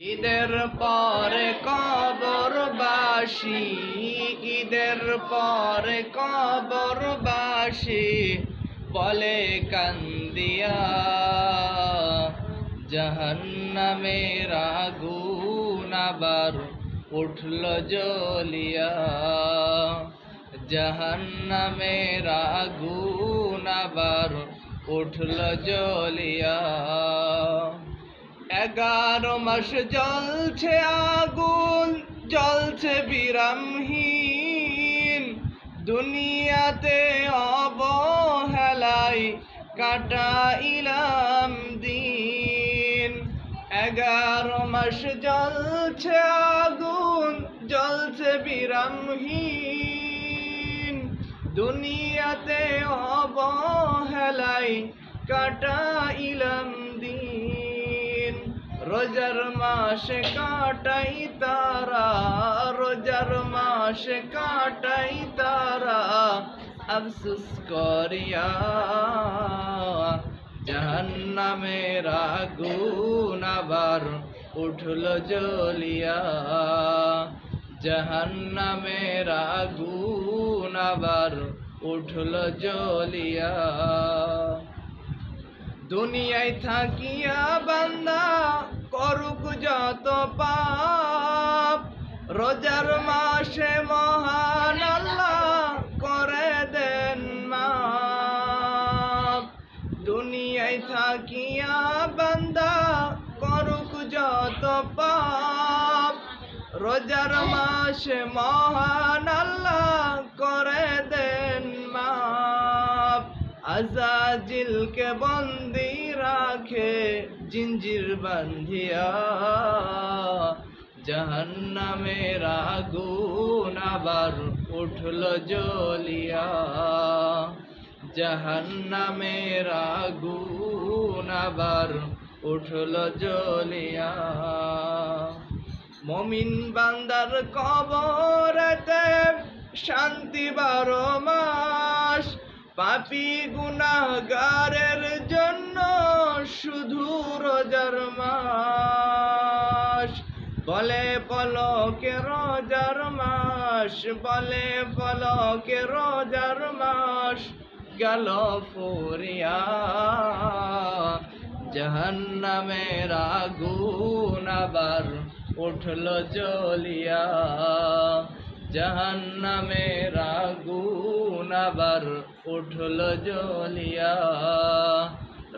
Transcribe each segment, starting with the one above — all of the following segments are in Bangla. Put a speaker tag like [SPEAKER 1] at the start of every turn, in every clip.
[SPEAKER 1] ঈদের পরে কবরবাসী, ঈদের পরে কবরবাসী বলে কান্দিয়া, জাহান্নামের আগুন আবার উঠল জ্বলিয়া, জাহান্নামের আগুন আবার উঠল জ্বলিয়া। 11 মাস জ্বলছে আগুন, জ্বলছে বিরামহীন, দুনিয়াতে অবহেলায় কাটাইলাম দিন। 11 মাস জ্বলছে আগুন, জ্বলছে বিরামহীন, দুনিয়াতে অবহেলায় কাটাইলাম দিন। রোজার মাসে কাটাই তারা, রোজার মাসে কাটাই তারা আফসোস করিয়া, জাহান্নামের আগুন আবার উঠল জ্বলিয়া, জাহান্নামের আগুন আবার উঠল জ্বলিয়া। দুনিয়ায় থাকিয়া বান্দা করুক যত পাপ, রোজার মাসে মহান আল্লাহ করে দেন মাফ। দুনিয়ায় থাকিয়া বান্দা করুক যত পাপ, রোজার মাসে মহান আল্লাহ করে দেন মাফ। আজাজিলকে বন্দি রাখে জিঞ্জির বান্ধিয়া, জাহান্নামের আগুন আবার উঠল জ্বলিয়া, জাহান্নামের আগুন আবার উঠল জ্বলিয়া। মুমিন বান্দার কবরেতে শান্তি 12 মাস, পাপী গুনাহগারের জন্য শুধু রোজার মাস। বলে পলকে রোজার মাস, বলে পলকে রোজার মাস গেল ফুরিয়া, জাহান্নামের আগুন আবার উঠল জ্বলিয়া, জাহান্নামের আগুন আবার উঠল জ্বলিয়া।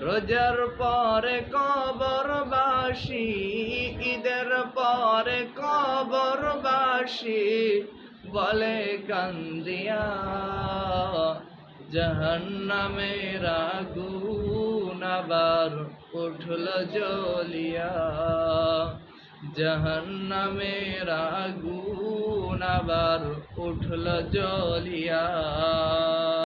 [SPEAKER 1] রোজার পরে কবরবাসী, ঈদের পরে কবরবাসী বলে কান্দিয়া, জাহান্নামের আগুন আবার উঠল জ্বলিয়া, জাহান্নামের আগুন আবার উঠল জ্বলিয়া।